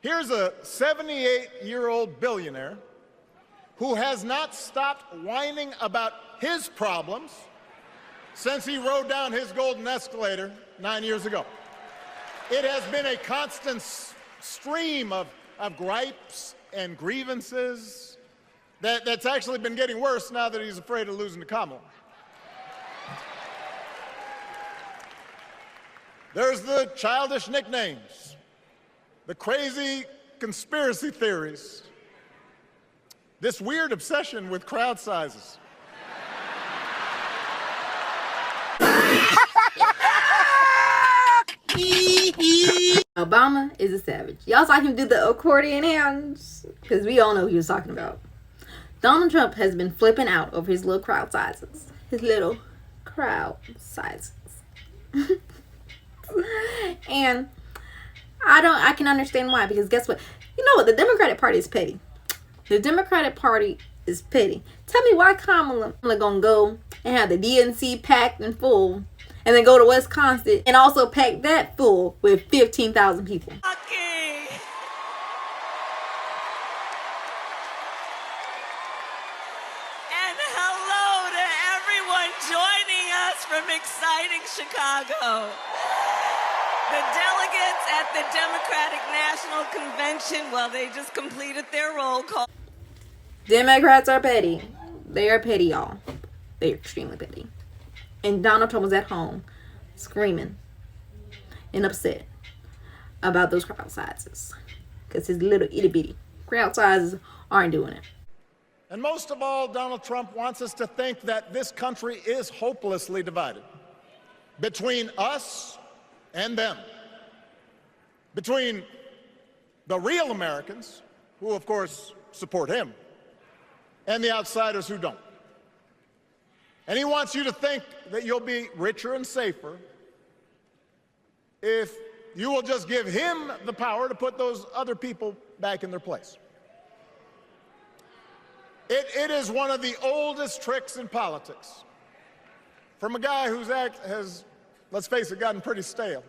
Here's a 78-year-old billionaire who has not stopped whining about his problems since he rode down his golden escalator 9 years ago. It has been a constant stream of gripes and grievances that's actually been getting worse now that he's afraid of losing to Kamala. There's the childish nicknames, the crazy conspiracy theories, this weird obsession with crowd sizes. Obama is a savage. Y'all saw him do the accordion hands because we all know who he was talking about. Donald Trump has been flipping out over his little crowd sizes. And I can understand why, because guess what? You know what? The Democratic Party is petty. The Democratic Party is petty. Tell me why Kamala gonna go and have the DNC packed and full, and then go to Wisconsin and also pack that full with 15,000 people. Okay. And hello to everyone joining us from exciting Chicago. The delegates at the Democratic National Convention, well, they just completed their roll call. Democrats are petty. They are petty, y'all. They are extremely petty. And Donald Trump was at home screaming and upset about those crowd sizes because his little itty bitty crowd sizes aren't doing it. And most of all, Donald Trump wants us to think that this country is hopelessly divided between us and them, between the real Americans, who of course support him, and the outsiders who don't. And he wants you to think that you'll be richer and safer if you will just give him the power to put those other people back in their place. It is one of the oldest tricks in politics from a guy whose act has, let's face it, gotten pretty stale.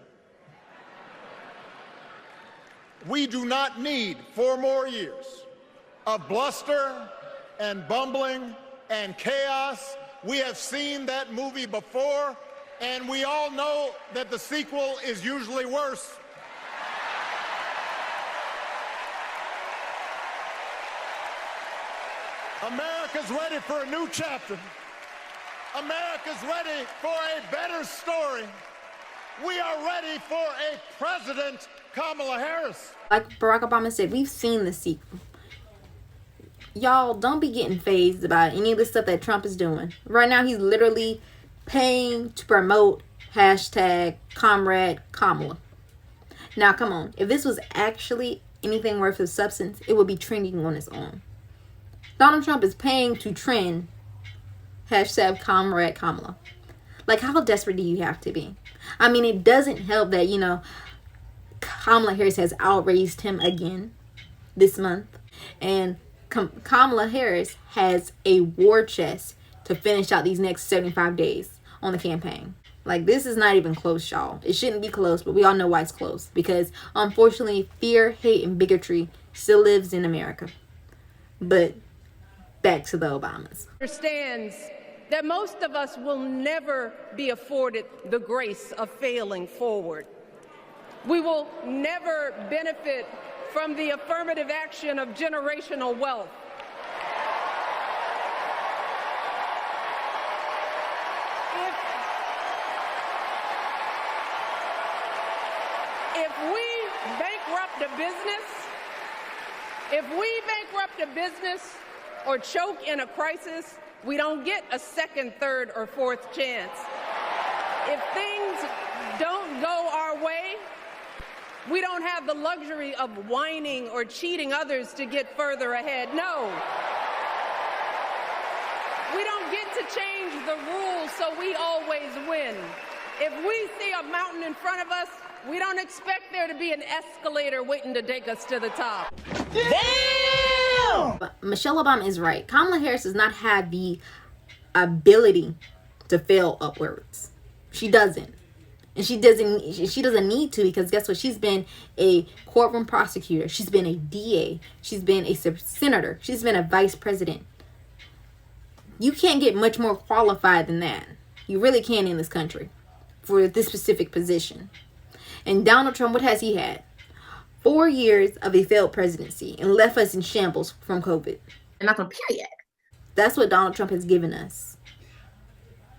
We do not need 4 more years of bluster and bumbling and chaos. We have seen that movie before, and we all know that the sequel is usually worse. America's ready for a new chapter. America's ready for a better story. We are ready for a President Kamala Harris. Like Barack Obama said, we've seen the sequel. Y'all don't be getting fazed about any of the stuff that Trump is doing. Right now, he's literally paying to promote #Comrade Kamala. Now, come on. If this was actually anything worth of substance, it would be trending on its own. Donald Trump is paying to trend #Comrade Kamala. Like, how desperate do you have to be? I mean, it doesn't help that, Kamala Harris has outraised him again this month. And Kamala Harris has a war chest to finish out these next 75 days on the campaign. Like, this is not even close, y'all. It shouldn't be close, but we all know why it's close. Because, unfortunately, fear, hate, and bigotry still lives in America. But back to the Obamas. Understands that most of us will never be afforded the grace of failing forward. We will never benefit from the affirmative action of generational wealth. If we bankrupt a business or choke in a crisis, we don't get a second, third, or fourth chance. If things don't go our way, we don't have the luxury of whining or cheating others to get further ahead. No. We don't get to change the rules so we always win. If we see a mountain in front of us, we don't expect there to be an escalator waiting to take us to the top. Damn! Michelle Obama is right. Kamala Harris does not have the ability to fail upwards. She doesn't. And she doesn't need to, because guess what? She's been a courtroom prosecutor. She's been a DA. She's been a senator. She's been a vice president. You can't get much more qualified than that. You really can't in this country for this specific position. And Donald Trump, what has he had? 4 years of a failed presidency and left us in shambles from COVID. And not from period. That's what Donald Trump has given us.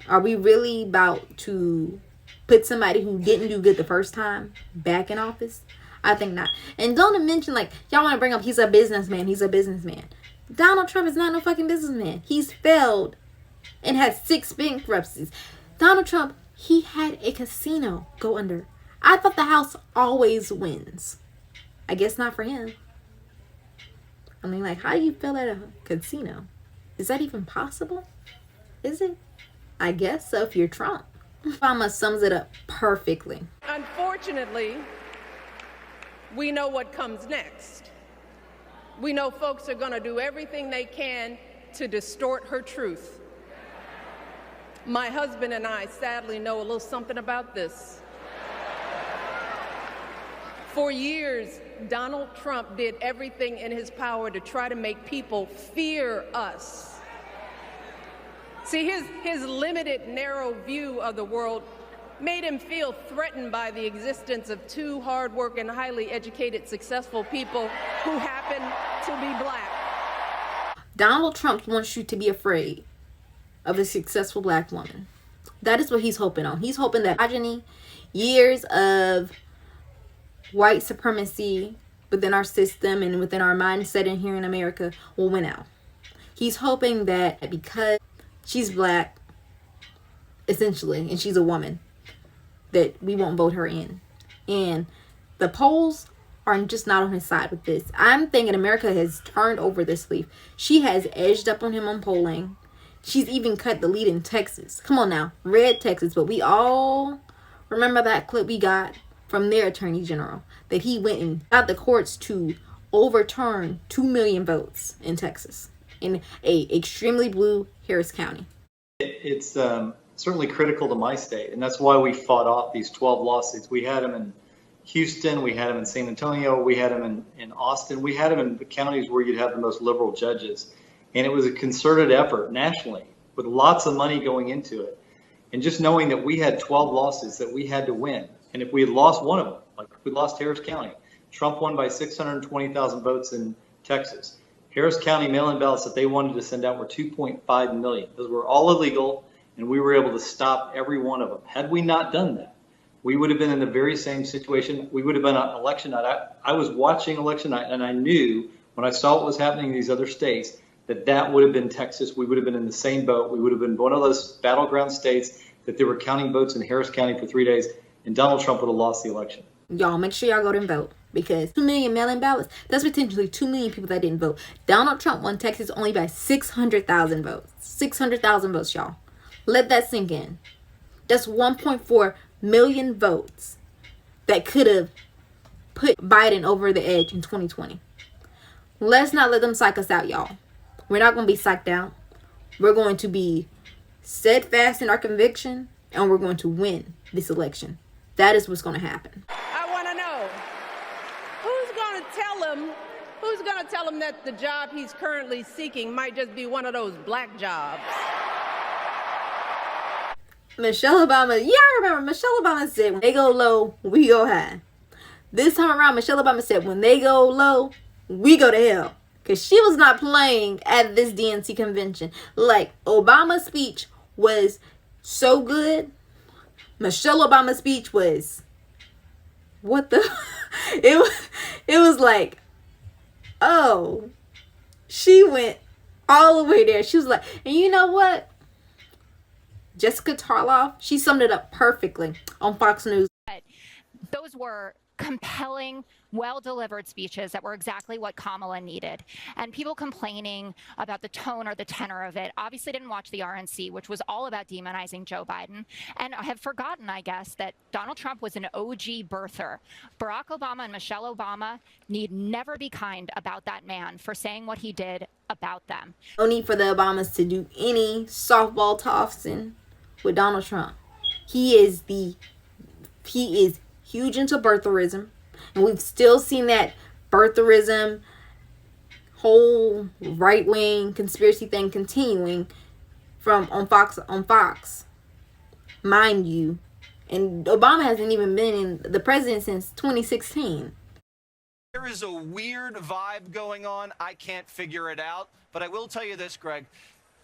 Are we really about to put somebody who didn't do good the first time back in office? I think not. And don't mention, like, y'all want to bring up he's a businessman. He's a businessman. Donald Trump is not no fucking businessman. He's failed and had 6 bankruptcies. Donald Trump, he had a casino go under. I thought the house always wins. I guess not for him. I mean, like, how do you fail at a casino? Is that even possible? Is it? I guess so if you're Trump. Obama sums it up perfectly. Unfortunately, we know what comes next. We know folks are going to do everything they can to distort her truth. My husband and I sadly know a little something about this. For years, Donald Trump did everything in his power to try to make people fear us. See, his limited, narrow view of the world made him feel threatened by the existence of 2 hard-working, highly educated, successful people who happen to be black. Donald Trump wants you to be afraid of a successful black woman. That is what he's hoping on. He's hoping that years of white supremacy within our system and within our mindset in here in America will win out. He's hoping that because she's black, essentially, and she's a woman, that we won't vote her in. And the polls are just not on his side with this. I'm thinking America has turned over this leaf. She has edged up on him on polling. She's even cut the lead in Texas. Come on now, red Texas. But we all remember that clip we got from their attorney general, that he went and got the courts to overturn 2 million votes in Texas, in a extremely blue Harris County. It's certainly critical to my state, and that's why we fought off these 12 lawsuits. We had them in Houston, we had them in San Antonio, we had them in Austin, we had them in the counties where you'd have the most liberal judges. And it was a concerted effort nationally with lots of money going into it. And just knowing that we had 12 lawsuits that we had to win. And if we had lost one of them, like if we lost Harris County, Trump won by 620,000 votes in Texas. Harris County mail-in ballots that they wanted to send out were 2.5 million. Those were all illegal, and we were able to stop every one of them. Had we not done that, we would have been in the very same situation. We would have been on election night. I was watching election night, and I knew when I saw what was happening in these other states that would have been Texas. We would have been in the same boat. We would have been one of those battleground states that they were counting votes in Harris County for 3 days, and Donald Trump would have lost the election. Y'all, make sure y'all go and vote, because 2 million mail-in ballots, that's potentially 2 million people that didn't vote. Donald Trump won Texas only by 600,000 votes. 600,000 votes, y'all. Let that sink in. That's 1.4 million votes that could have put Biden over the edge in 2020. Let's not let them psych us out, y'all. We're not going to be psyched out. We're going to be steadfast in our conviction, and we're going to win this election. That is what's going to happen. I want to know, who's going to tell him that the job he's currently seeking might just be one of those black jobs? Michelle Obama, yeah, I remember Michelle Obama said, when they go low, we go high. This time around, Michelle Obama said, when they go low, we go to hell. Because she was not playing at this DNC convention. Like, Obama's speech was so good. Michelle Obama's speech was, what the? It was like, oh, she went all the way there. She was like, and you know what? Jessica Tarloff, she summed it up perfectly on Fox News. Those were compelling, well-delivered speeches that were exactly what Kamala needed. And people complaining about the tone or the tenor of it obviously didn't watch the RNC, which was all about demonizing Joe Biden, and have forgotten, I guess, that Donald Trump was an OG birther. Barack Obama and Michelle Obama need never be kind about that man for saying what he did about them. No need for the Obamas to do any softball tossing with Donald Trump. He is the He is huge into birtherism, and we've still seen that birtherism whole right-wing conspiracy thing continuing from on Fox, mind you. And Obama hasn't even been in the president since 2016. There is a weird vibe going on. I can't figure it out. But I will tell you this, Greg.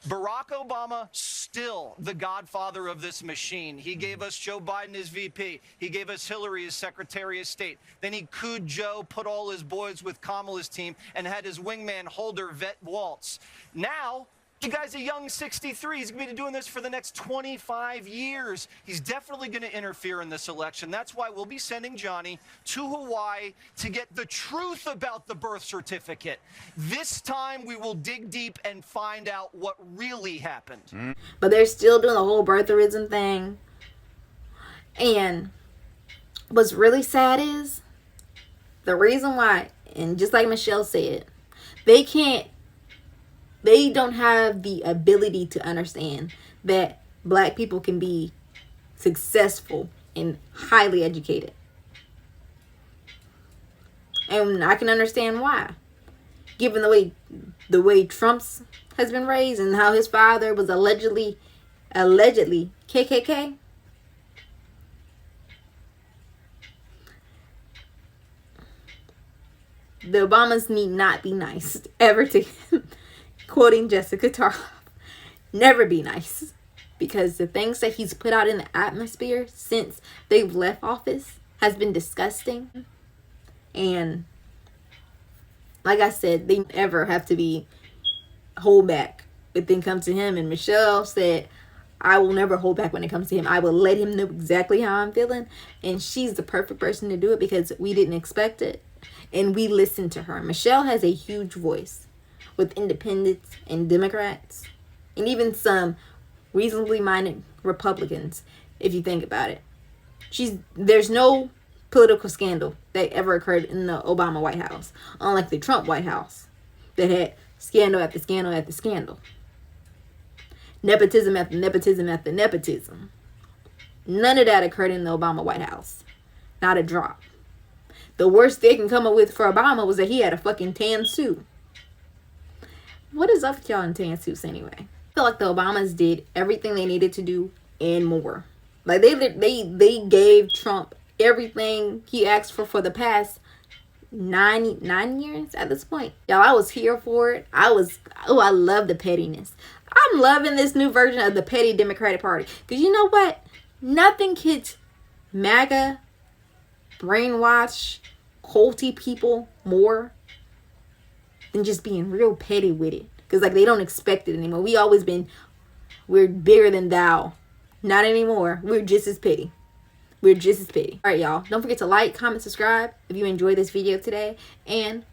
Barack Obama, still the godfather of this machine. He gave us Joe Biden as VP. He gave us Hillary as Secretary of State. Then he cooed Joe, put all his boys with Kamala's team, and had his wingman Holder vet Waltz. Now, the guy's a young 63. He's going to be doing this for the next 25 years. He's definitely going to interfere in this election. That's why we'll be sending Johnny to Hawaii to get the truth about the birth certificate. This time we will dig deep and find out what really happened. But they're still doing the whole birtherism thing. And what's really sad is the reason why, and just like Michelle said, they don't have the ability to understand that black people can be successful and highly educated. And I can understand why. Given the way Trump's has been raised and how his father was allegedly KKK. The Obamas need not be nice ever to him. Quoting Jessica Tarloff, never be nice, because the things that he's put out in the atmosphere since they've left office has been disgusting. And like I said, they never have to be hold back. But then come to him, and Michelle said, I will never hold back when it comes to him. I will let him know exactly how I'm feeling. And she's the perfect person to do it because we didn't expect it. And we listened to her. Michelle has a huge voice with independents and Democrats, and even some reasonably minded Republicans, if you think about it. There's no political scandal that ever occurred in the Obama White House, unlike the Trump White House that had scandal after scandal after scandal. Nepotism after nepotism after nepotism. None of that occurred in the Obama White House. Not a drop. The worst they can come up with for Obama was that he had a fucking tan suit. What is up with y'all in tan suits anyway? I feel like the Obamas did everything they needed to do and more. Like they gave Trump everything he asked for the past nine years at this point. Y'all, I was here for it. I love the pettiness. I'm loving this new version of the petty Democratic Party. Because you know what? Nothing gets MAGA, brainwash, culty people more than just being real petty with it. Because like they don't expect it anymore. We're bigger than thou. Not anymore. We're just as petty. Alright, y'all. Don't forget to like, comment, subscribe if you enjoyed this video today. And